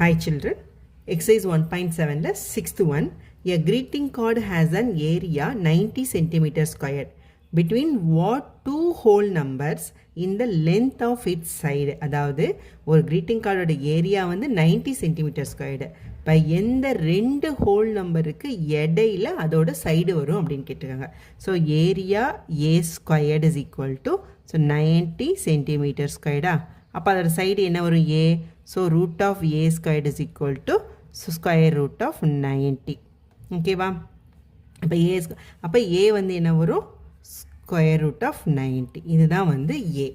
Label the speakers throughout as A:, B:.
A: Hi children, exercise 1.7 6th one. A greeting card has an area 90 centimeter square. Between what two whole numbers in the length of its side? அதாவது ஒரு greeting cardோட area வந்து 90 centimeter squared. இப்போ எந்த ரெண்டு whole நம்பருக்கு இடையில அதோட side வரும் அப்படின்னு கேட்டிருக்காங்க. So area a squared is equal to 90 centimetre ஸ்கொயர்டா. அப்போ அதோட சைடு என்ன வரும்? A. So root of a squared is equal to square root of 90. ஓகேவா? அப்போ ஏ வந்து என்ன வரும்? Square root of 90. இதுதான் வந்து ஏ,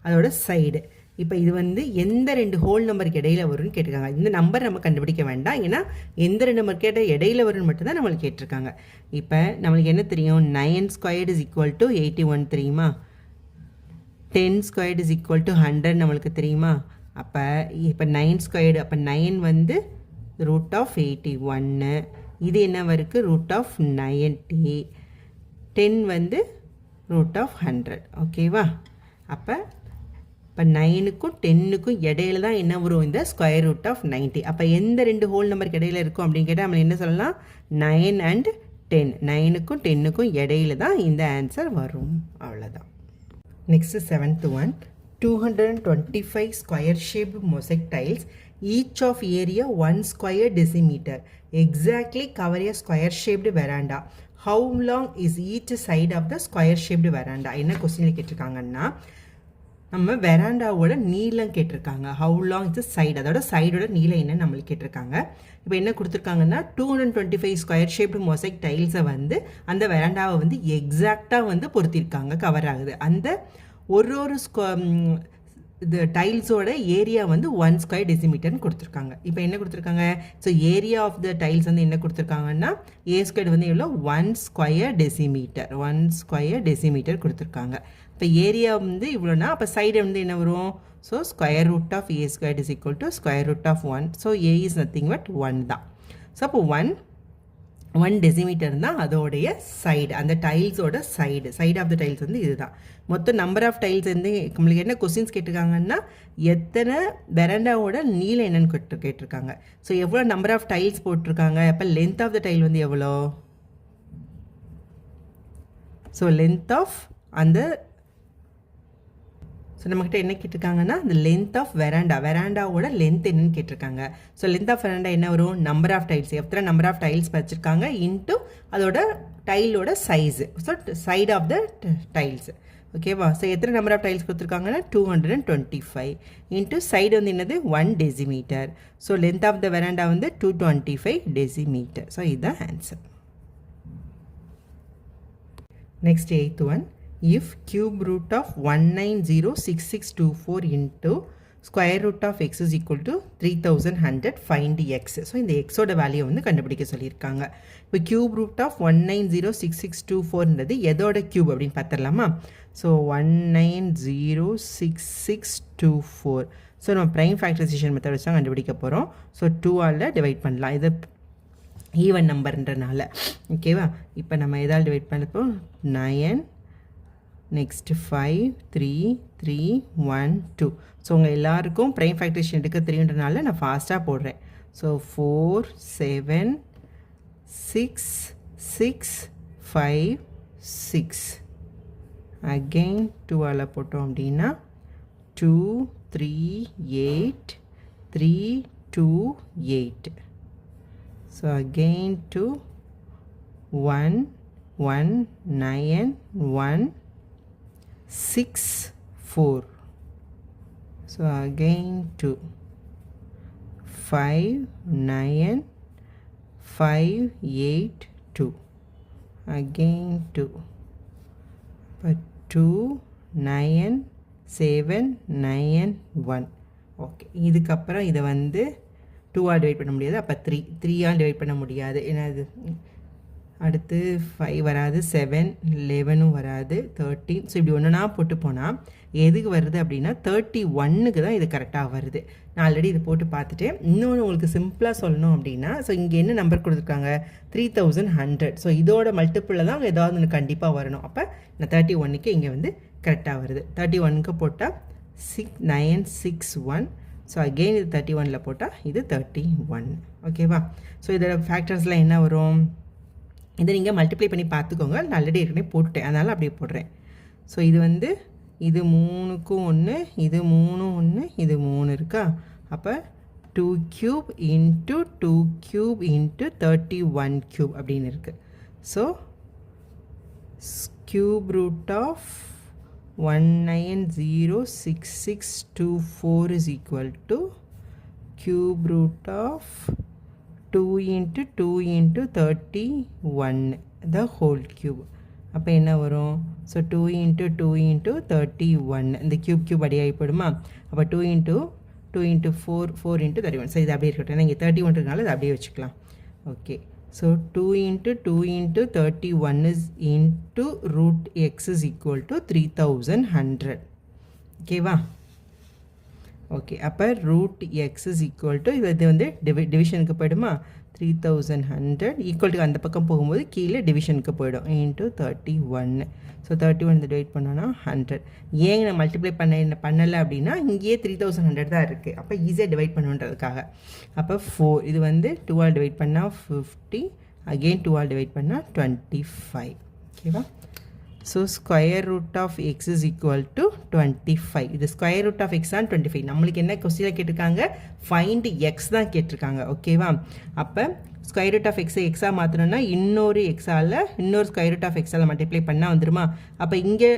A: அதோட சைடு. இப்போ இது வந்து எந்த ரெண்டு ஹோல் நம்பருக்கு இடையில வரும்னு கேட்டிருக்காங்க. இந்த நம்பர் நம்ம கண்டுபிடிக்க வேண்டாம், ஏன்னா எந்த ரெண்டு நம்பருக்கு இடையில வரும்னு மட்டும்தான் நம்மளுக்கு கேட்டிருக்காங்க. இப்போ நம்மளுக்கு என்ன தெரியும்? 9 ஸ்கொயர்டு இஸ் ஈக்குவல் டு 81 தெரியுமா? 10 ஸ்கொயர்டு இஸ் ஈக்குவல் டு 100 நம்மளுக்கு தெரியுமா? அப்போ இப்போ 9 ஸ்கொயர்டு, அப்போ 9 வந்து ரூட் ஆஃப் 81, இது என்ன வருக்கு? ரூட் ஆஃப் 90, 10 வந்து ரூட் ஆஃப் 100. ஓகேவா? அப்போ 9க்கும் 10க்கும் இடையில தான் என்ன வரும்? இந்த ஸ்கொயர் ரூட் ஆஃப் 90. அப்போ எந்த ரெண்டு ஹோல் நம்பருக்கு இடையில இருக்கும் அப்படின்னு கேட்டால் நம்ம என்ன சொல்லலாம்? 9 and 10. 9க்கும் 10க்கும் இடையில தான் இந்த ஆன்சர் வரும். அவ்வளோதான். Next 7th one. 225 square shaped mosaic tiles, each of area 1 square decimeter, exactly cover a square shaped veranda. How long is each side of the square shaped veranda? என்ன கொஸ்டினில் கேட்டிருக்காங்கன்னா, நம்ம வெராண்டாவோட நீளம் கேட்டிருக்காங்க. ஹவு லாங் இஸ் சைடு, அதோட சைடோட நீளம் என்னன்னு நம்மளுக்கு கேட்டிருக்காங்க. இப்போ என்ன கொடுத்துருக்காங்கன்னா 225 ஸ்கொயர் ஷேப்டு மொசைக் டைல்ஸை வந்து அந்த வெராண்டாவை வந்து எக்ஸாக்டாக வந்து பொருத்திருக்காங்க, கவர் ஆகுது. அந்த ஒரு இது டைல்ஸோட ஏரியா வந்து 1 ஸ்கொயர் டெசிமீட்டர்னு கொடுத்துருக்காங்க. இப்போ என்ன கொடுத்துருக்காங்க? So area of the tiles வந்து என்ன கொடுத்துருக்காங்கன்னா, ஏ ஸ்கொயர் வந்து எவ்வளோ? 1 ஸ்கொயர் டெசிமீட்டர். 1 ஸ்கொயர் டெசிமீட்டர் கொடுத்துருக்காங்க. இப்போ ஏரியா வந்து இவ்வளோனா, அப்போ சைடு வந்து என்ன வரும்? So square root of A square is equal to square root of 1. So A is nothing but 1 தான். ஸோ அப்போ 1 டெசிமீட்டர் தான் அதோடைய சைடு, அந்த டைல்ஸோட சைடு ஆஃப் த டைல்ஸ் வந்து இதுதான். மொத்தம் நம்பர் ஆஃப் டைல்ஸ் வந்து நம்மளுக்கு என்ன கொஸ்டின்ஸ் கேட்டிருக்காங்கன்னா, எத்தனை வெராண்டாவோட நீளம் என்னன்னு கேட்டிருக்காங்க. ஸோ எவ்வளோ நம்பர் ஆஃப் டைல்ஸ் போட்டிருக்காங்க, அப்போ லென்த் ஆஃப் த டைல் வந்து எவ்வளோ? ஸோ லென்த் ஆஃப் அந்த, ஸோ நம்மக்கிட்ட என்ன கேட்டிருக்காங்கன்னா, இந்த லென்த் ஆஃப் வெராண்டாவோட லென்த் என்னன்னு கேட்டிருக்காங்க. ஸோ லென்த் ஆஃப் வெராண்டா என்ன வரும்? நம்பர் ஆஃப் டைல்ஸ், எத்தனை நம்பர் ஆஃப் டைல்ஸ் வச்சுருக்காங்க இன்ட்டு அதோட டைலோட size. So side of the tiles. ஓகேவா? ஸோ எத்தனை நம்பர் ஆஃப் டைல்ஸ் கொடுத்துருக்காங்கன்னா 225 இன்ட்டு சைடு வந்து என்னது? 1 decimetre. So length of the veranda வந்து 225 டெசிமீட்டர். ஸோ இதுதான் answer. Next 8th one. If cube root of 1906624 into square root of x is equal to 3100, find x. So இந்த எக்ஸோட value வந்து கண்டுபிடிக்க சொல்லியிருக்காங்க. இப்போ கியூப் ரூட் ஆஃப் 1906624ன்றது எதோட cube அப்படின்னு பார்த்துடலாமா? ஸோ 1906624. ஸோ நம்ம ப்ரைம் ஃபேக்டரைசேஷன் மெத்தட் வச்சு தான் கண்டுபிடிக்க போகிறோம். ஸோ 2ஆல் டிவைட் பண்ணலாம், இது ஈவன் நம்பர்ன்றனால. ஓகேவா? இப்போ நம்ம எதால் டிவைட் பண்ணப்போ 9, நெக்ஸ்ட் 5, 3, 3, 1, 2. ஸோ உங்கள் எல்லாருக்கும் ப்ரைம் ஃபேக்டரைசேஷன் எடுக்க தெரியுன்றனால நான் ஃபாஸ்ட்டாக போடுறேன். ஸோ 4, 7, 6, 6, 5, 6. அகெயின் 2ஆல் போட்டோம் அப்படின்னா 2, 3, 8, 3, 2, 8. So again 2, 1, 1, 9, 1, 6, 4. So again 2, 5, 9, 5, 8, 2. Again 2. But 2, 9, 7, 9, 1. Okay, இதுக்கப்புறம் இதை வந்து 2ஆல் டிவைட் பண்ண முடியாது. அப்போ 3ஆல் டிவைட் பண்ண முடியாது, ஏன்னா இது அடுத்து 5 வராது, 7, 11 வராது, 13. ஸோ இப்படி ஒன்றுனா போட்டு போனால் எதுக்கு வருது அப்படின்னா 31க்கு தான் இது கரெக்டாக வருது. நான் ஆல்ரெடி இது போட்டு பார்த்துட்டேன். இன்னொன்று உங்களுக்கு சிம்பிளாக சொல்லணும் அப்படின்னா, ஸோ இங்கே என்ன நம்பர் கொடுத்துருக்காங்க? 3100. ஸோ இதோட மல்டிப்பிளில் தான் ஏதாவது ஒன்று கண்டிப்பாக வரணும். அப்போ நான் 31க்கு இங்கே வந்து கரெக்டாக வருது. 31க்கு போட்டால் 6961. ஸோ அகெயின் இது 31ல் போட்டால் இது 31. ஓகேவா? ஸோ இதோட ஃபேக்டர்ஸ்லாம் என்ன வரும்? இதை நீங்கள் மல்டிப்ளை பண்ணி பார்த்துக்கோங்க. நான் ஆல்ரெடி ஏற்கனவே போட்டுட்டேன், அதனால் அப்படியே போடுறேன். ஸோ இது வந்து இது 3க்கும் 1, இது 3 1, இது 3 இருக்கா? அப்போ 2 cube into 2 cube into 31 cube அப்படின்னு இருக்குது. So cube root of 1906624 is equal to cube root of 2 into 2 into 31 the whole cube. அப்போ என்ன வரும்? ஸோ 2 into 2 into 31 இந்த cube அடியாகி போடுமா? அப்போ 2 into 4 4 into 31. ஸோ இது அப்படியே இருக்கட்டும், இங்கே 31 இருக்கனால இது அப்படியே வச்சுக்கலாம். Okay, so 2 into 2 into 31 is into root x is equal to 3100. ஓகேவா? ஓகே, அப்போ root x is equal to இது வந்து டிவிஷனுக்கு போயிடுமா? 3100 ஈக்குவல் டு அந்த பக்கம் போகும்போது கீழே டிவிஷனுக்கு போயிடும் into 31. ஸோ 31 டிவைட் பண்ணோன்னா 100. ஏன் நான் மல்டிப்ளை பண்ணலை அப்படின்னா இங்கேயே 3100 தான் இருக்குது. அப்போ ஈஸியாக டிவைட் பண்ணுன்றதுக்காக. அப்போ 4 இது வந்து 2ஆல் டிவைட் பண்ணால் 50, அகெயின் 2ஆல் டிவைட் பண்ணால் 25. ஓகேவா? So square root of X is equal to 25. இது ஸ்கொயர் ரூட் ஆஃப் எக்ஸ் தான் 25. நம்மளுக்கு என்ன கொஸ்டினில் கேட்டிருக்காங்க? ஃபைண்ட் எக்ஸ் தான் கேட்டிருக்காங்க. ஓகேவா? அப்போ ஸ்கொயர் ரூட் ஆஃப் எக்ஸை எக்ஸாக மாற்றணும்னா இன்னொரு எக்ஸால் இன்னொரு ஸ்கொயர் ரூட் ஆஃப் எக்ஸால் மல்டிப்ளை பண்ணால் வந்துருமா? அப்போ இங்கே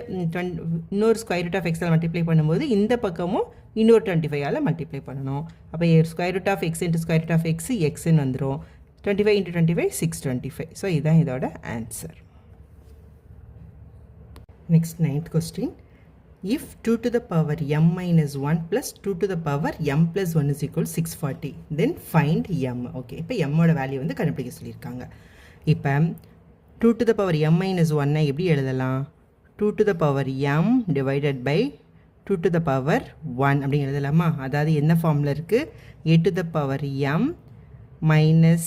A: இன்னொரு ஸ்கொயர் ரூட் ஆஃப் எக்ஸால் மல்டிப்ளை பண்ணும்போது இந்த பக்கமும் இன்னொரு 25ஆல் மல்டிப்ளை பண்ணணும். அப்போ square root of x into square root of x எக்ஸ்ன்னு வந்துடும். 25 into 25 625. ஸோ இதுதான் இதோட answer. Next, 9th question. If 2 to the power m minus 1 plus 2 to the power m plus 1 is equal to 640, then find m. Okay, இப்போ m ஓட value வந்து கண்டுபிடிக்க சொல்லியிருக்காங்க. இப்போ 2 to the power m minus 1 எப்படி எழுதலாம்? 2 to the power m divided by 2 to the power 1 அப்படின்னு எழுதலாமா? அதாவது என்ன ஃபார்மில் இருக்குது? a to the power m minus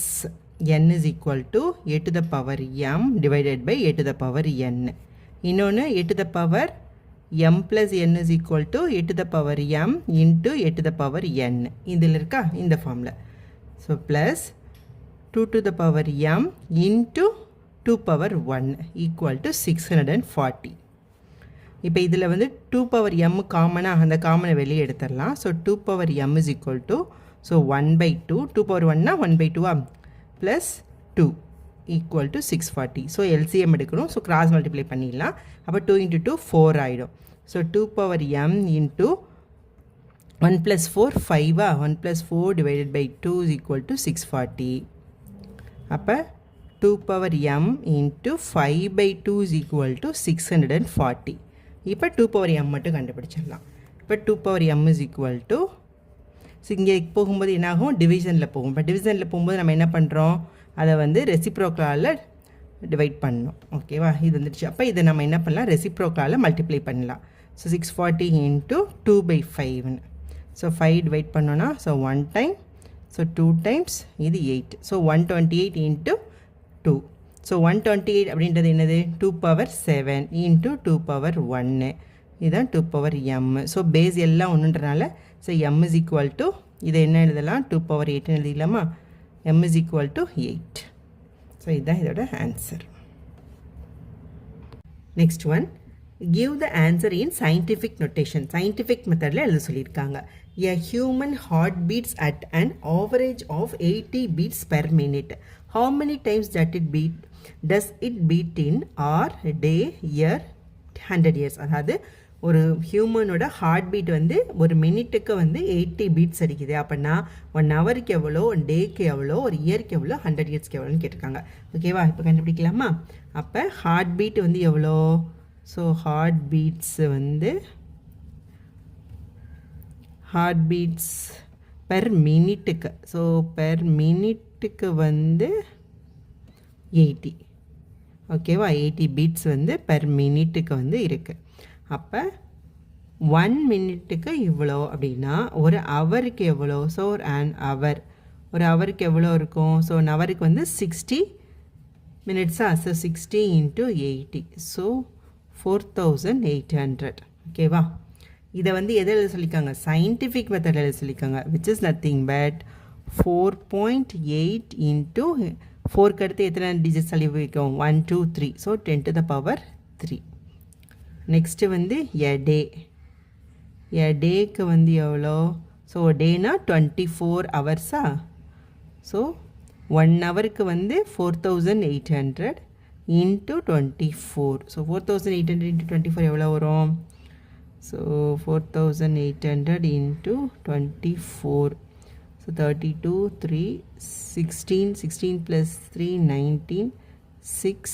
A: n is equal to a to the power m divided by a to the power n. இன்னொன்று a to the power m plus n is equal to a to the power m into a to the power n. இதில் இருக்கா? இந்த ஃபார்மில். So plus 2 to the power m into 2 power 1 equal to 640. இப்போ இதில் வந்து 2 power m காமனாக அந்த காமனை வெளியே எடுத்துடலாம். So 2 power m is equal to so 1/2 2 power 1னா 1/2 plus 2 equal to 640. So LCM எடுக்கணும். ஸோ கிராஸ் மல்டிப்ளை பண்ணிடலாம். அப்போ 2 into 2 4 ஆகிடும். So 2 power m into 1 plus 4 5 1 plus 4 divided by 2 is equal to 640. அப்போ 2 power m into 5/2 is equal to 640. இப்போ 2 power m மட்டும் கண்டுபிடிச்சிடலாம். இப்போ 2 power m is equal to இங்கே போகும்போது என்னாகும்? டிவிஷனில் போகும். இப்போ டிவிஷனில் போகும்போது நம்ம என்ன பண்ணுறோம்? அதை வந்து ரெசிப்ரோக்கலால் டிவைட் பண்ணணும். ஓகேவா? இது வந்துடுச்சு. அப்போ இதை நம்ம என்ன பண்ணலாம்? ரெசிப்ரோக்கலால் மல்டிப்ளை பண்ணலாம். So 640 into 2/5. ஸோ 5 டிவைட் பண்ணோன்னா ஸோ 1 டைம், ஸோ 2 டைம்ஸ், இது 8. So 128 into 2. ஸோ 128 அப்படின்றது என்னது? 2 power 7 into 2 power 1. இதுதான் 2 power m. ஸோ பேஸ் எல்லாம் ஒன்றுன்றனால so m is equal to இதை என்ன எழுதலாம்? 2 power 8 எழுதிக்கலாமா? m is equal to 8. So இதுதான் இதோட answer. Next one, give the answer in scientific notation. Scientific மெத்தடில் எழுத சொல்லியிருக்காங்க. A human heart beats at an average of 80 beats per minute. How many times does it beat in hour, day, year, 100 years? அதாவது ஒரு ஹியூமனோட heart beat வந்து ஒரு மினிட்டுக்கு வந்து 80 beads அடிக்குது. அப்படின்னா 1 ஹவருக்கு எவ்வளோ, 1 டேக்கு எவ்வளோ, ஒரு இயருக்கு எவ்வளோ, 100 இயர்ஸ்க்கு எவ்வளோன்னு கேட்டிருக்காங்க. ஓகேவா? இப்போ கண்டுபிடிக்கலாமா? அப்போ ஹார்ட் பீட் வந்து எவ்வளோ? ஸோ ஹார்ட் பீட்ஸ் வந்து ஹார்ட் பீட்ஸ் பெர் மினிட்டுக்கு, ஸோ பெர் மினிட்டுக்கு வந்து 80. ஓகேவா? 80 பீட்ஸ் வந்து பெர் மினிட்டுக்கு வந்து இருக்குது. அப்போ 1 மினிட்டுக்கு இவ்வளோ அப்படின்னா ஒரு ஹவருக்கு எவ்வளோ? ஸோ ஒரு ஹவருக்கு எவ்வளோ இருக்கும்? ஸோ 1 ஹவருக்கு வந்து 60 மினிட்ஸா? So 60 into 80. ஸோ 4800. ஓகேவா? இதை வந்து எதை எழுத சொல்லியிருக்காங்க, சயின்டிஃபிக் மெத்தடில் எழுத சொல்லியிருக்காங்க, which is nothing but 4.8 into 4க்கு அடுத்து எத்தனை டிஜிட்ஸ் தள்ளி வைக்கும், 1 2 3, so 10 to the power 3. Next வந்து எ டேக்கு வந்து எவ்வளோ, ஸோ டேனா 24 ஹவர்ஸா, ஸோ 1 ஹவருக்கு வந்து 4800 இன்ட்டு 24, ஸோ 4800 இன்ட்டு 24 எவ்வளோ வரும், ஸோ 4800 இன்ட்டு 24, ஸோ 32 3 16 16 ப்ளஸ் 3 19 6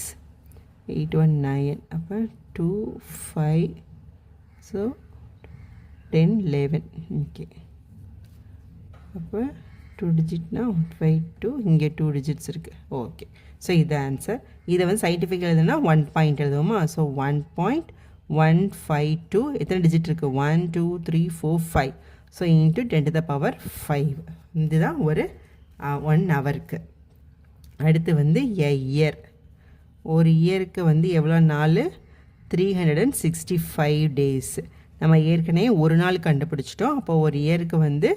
A: 8 1 9, அப்போ 2 5, ஸோ 10 11, ஓகே. அப்போ 2 டிஜிட்னா 5 2, இங்கே 2 டிஜிட்ஸ் இருக்குது, ஓகே. ஸோ இது ஆன்சர். இதை வந்து சயின்டிஃபிக் எழுதுனா 1 பாயிண்ட் எழுதுவோமா, ஸோ 1.152 எத்தனை டிஜிட் இருக்குது, 1 2 3 4 5, so into 10 to the power 5. இதுதான் ஒரு 1 ஹவருக்கு. அடுத்து வந்து இயர், ஒரு இயருக்கு வந்து எவ்வளோ நாள், 365 டேஸ். நம்ம ஏற்கனவே ஒரு நாள் கண்டுபிடிச்சிட்டோம், அப்போ ஒரு இயருக்கு வந்து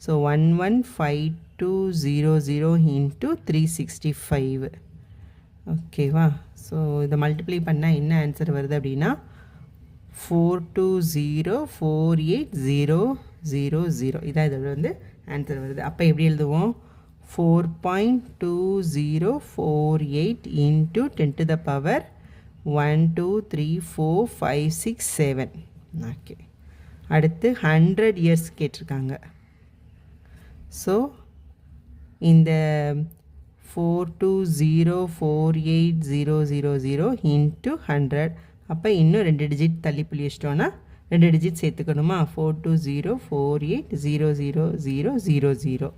A: ஸோ 115200 இன்ட்டு 365, ஓகேவா. ஸோ இதை மல்டிப்ளை பண்ணால் என்ன ஆன்சர் வருது அப்படின்னா 4204800, இதான் இதோட வந்து ஆன்சர் வருது. அப்போ எப்படி எழுதுவோம், 4.2048 into 10 to the power 1 2 3 4 5 6 7, okay. அடுத்து 100 இயர்ஸ் கேட்டிருக்காங்க. ஸோ இந்த 4204800 இன்ட்டு 100, அப்போ இன்னும் 2 டிஜிட் தள்ளி புள்ளி வச்சிட்டோன்னா 2 டிஜிட் சேர்த்துக்கணுமா, 420480000,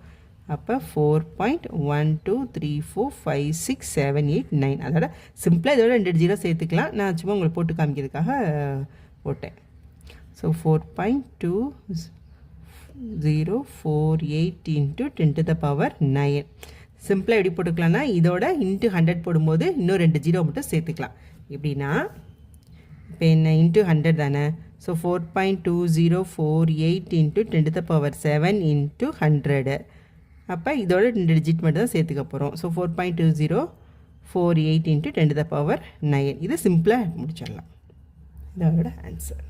A: அப்போ 4.12345678 அதோட சிம்பிளாக இதோட 2 ஜீரோ சேர்த்துக்கலாம், நான் சும்மா உங்களுக்கு போட்டு காமிக்கிறதுக்காக போட்டேன். So 4.2048 into 10 to the power 9. சிம்பிளாக எப்படி போட்டுக்கலாம்னா இதோட இன்ட்டு 100 போடும்போது இன்னும் 2 ஜீரோ மட்டும் சேர்த்துக்கலாம். எப்படின்னா இப்போ என்ன இன்ட்டு 100 தானே, so 4.2048 into 10 to the power 7 into 100, அப்போ இதோட 2 டிஜிட் மட்டும் தான் சேர்த்துக்க போகிறோம். So 4.2048 into 10 to the power 9. இது சிம்பிளாக முடிச்சிடலாம். இதோட ஆன்சர்.